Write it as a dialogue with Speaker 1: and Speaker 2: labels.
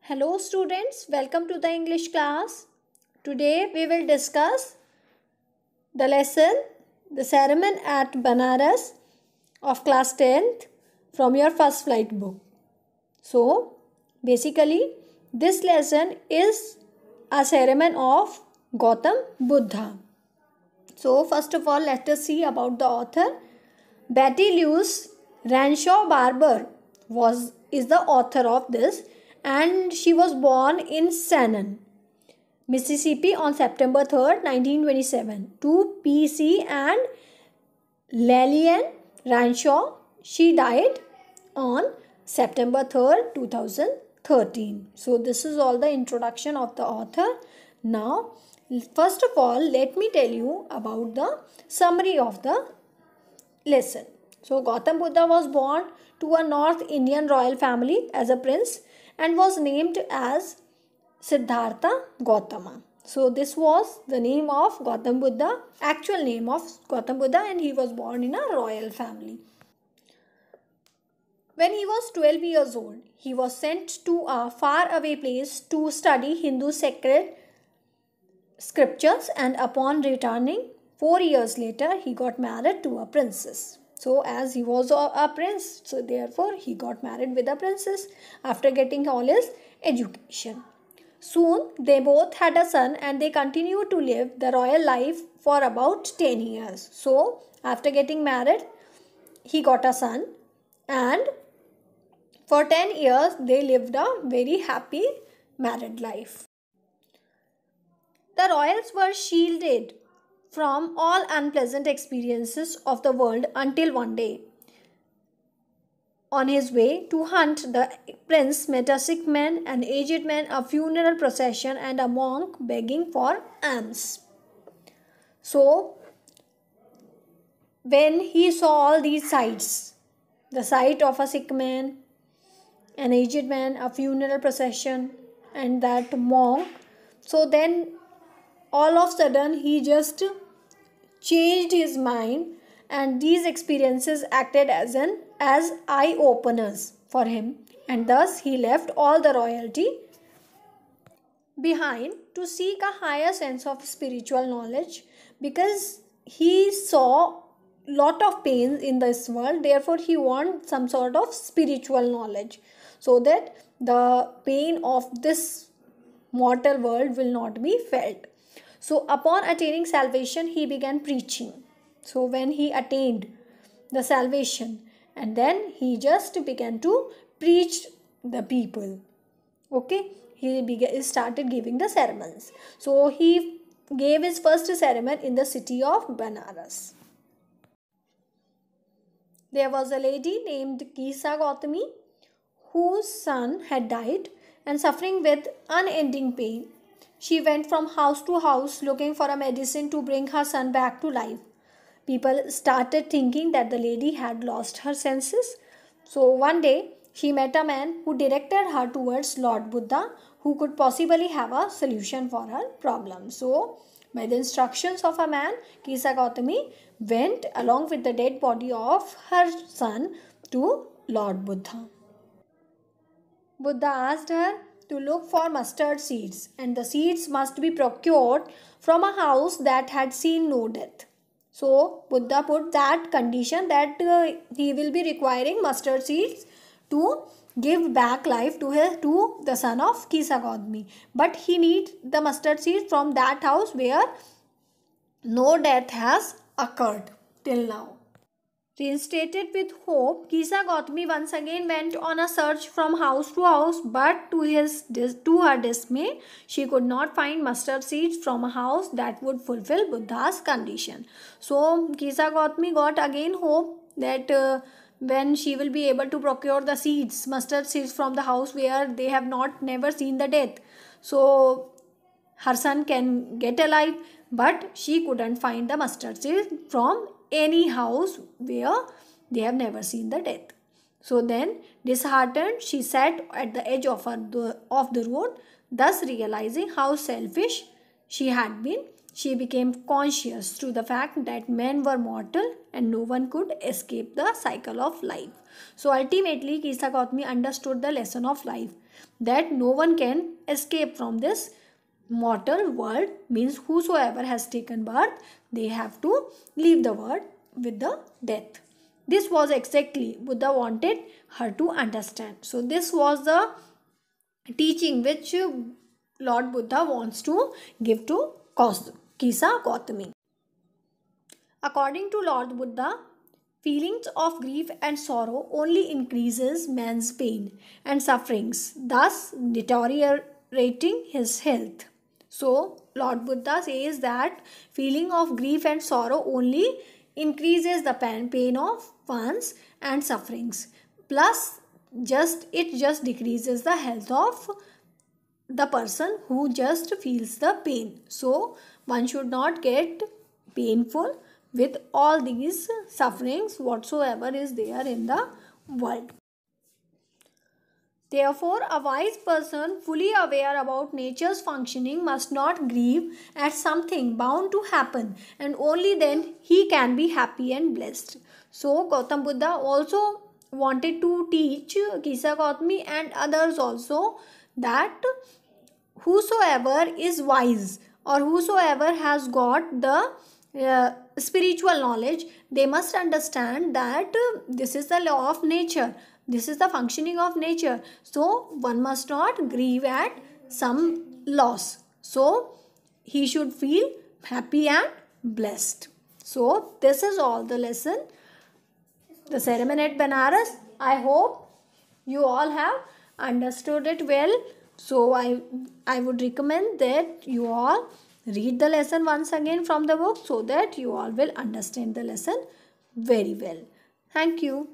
Speaker 1: Hello students, welcome to the English class. Today we will discuss the lesson The Ceremony at Banaras of class 10th from your first flight book. So basically this lesson is a ceremony of Gautam Buddha. So first of all let us see about the author. Betty Louise Renshaw Barber is the author of this, and she was born in Shannon, Mississippi on September 3rd, 1927 to P.C. and Lillian Renshaw. She died on September 3rd, 2013. So this is all the introduction of the author. Now first of all let me tell you about the summary of the lesson. So Gautam Buddha was born to a North Indian royal family as a prince and was named as Siddhartha Gautama. So this was the name of Gautam Buddha, actual name of Gautam Buddha, and he was born in a royal family. When he was 12 years old, he was sent to a faraway place to study Hindu sacred scriptures, and upon returning 4 years later, he got married to a princess. So as he was a prince, so therefore he got married with a princess after getting all his education. Soon they both had a son and they continued to live the royal life for about 10 years. So after getting married, he got a son, and for 10 years they lived a very happy married life. The royals were shielded from all unpleasant experiences of the world until one day, on his way to hunt, the prince met a sick man, an aged man, a funeral procession, and a monk begging for alms. So, when he saw all these sights, the sight of a sick man, an aged man, a funeral procession, and that monk, so then all of a sudden he just changed his mind, and these experiences acted as eye openers for him, and thus he left all the royalty behind to seek a higher sense of spiritual knowledge, because he saw lot of pain in this world. Therefore he wants some sort of spiritual knowledge, so that the pain of this mortal world will not be felt. So upon attaining salvation, he began preaching. So when he attained the salvation, and then he just began to preach the people. Okay, he started giving the sermons. So he gave his first sermon in the city of Banaras. There was a lady named Kisa Gautami whose son had died, and suffering with unending pain, she went from house to house looking for a medicine to bring her son back to life. People started thinking that the lady had lost her senses. So one day she met a man who directed her towards Lord Buddha, who could possibly have a solution for her problem. So by the instructions of a man, Kisa Gautami went along with the dead body of her son to Lord Buddha. Buddha asked her to look for mustard seeds, and the seeds must be procured from a house that had seen no death. So Buddha put that condition that he will be requiring mustard seeds to give back life to the son of Kisa Gautami, but he needs the mustard seeds from that house where no death has occurred till now. Reinstated with hope, Kisa Gautami once again went on a search from house to house, but to her dismay, she could not find mustard seeds from a house that would fulfill Buddha's condition. So Kisa Gautami got again hope that when she will be able to procure the seeds, mustard seeds from the house where they have never seen the death, so her son can get alive, but she couldn't find the mustard seeds from any house where they have never seen the death. So then, disheartened, she sat at the edge of the road, thus realizing how selfish she had been. She became conscious to the fact that men were mortal and no one could escape the cycle of life. So ultimately, Kisa Gautami understood the lesson of life, that no one can escape from this mortal world, means whosoever has taken birth, they have to leave the world with the death. This was exactly Buddha wanted her to understand. So this was the teaching which Lord Buddha wants to give to Kisa Gautami. According to Lord Buddha, feelings of grief and sorrow only increases man's pain and sufferings, thus deteriorating his health. So Lord Buddha says that feeling of grief and sorrow only increases the pain of one's and sufferings. Plus, it just decreases the health of the person who just feels the pain. So one should not get painful with all these sufferings whatsoever is there in the world. Therefore, a wise person fully aware about nature's functioning must not grieve at something bound to happen, and only then he can be happy and blessed. So Gautam Buddha also wanted to teach Kisa Gautami and others also that whosoever is wise or whosoever has got the spiritual knowledge, they must understand that this is the law of nature, this is the functioning of nature. So one must not grieve at some loss, so he should feel happy and blessed. So this is all the lesson, the ceremony at Banaras. I hope you all have understood it well. So I would recommend that you all read the lesson once again from the book, so that you all will understand the lesson very well. Thank you.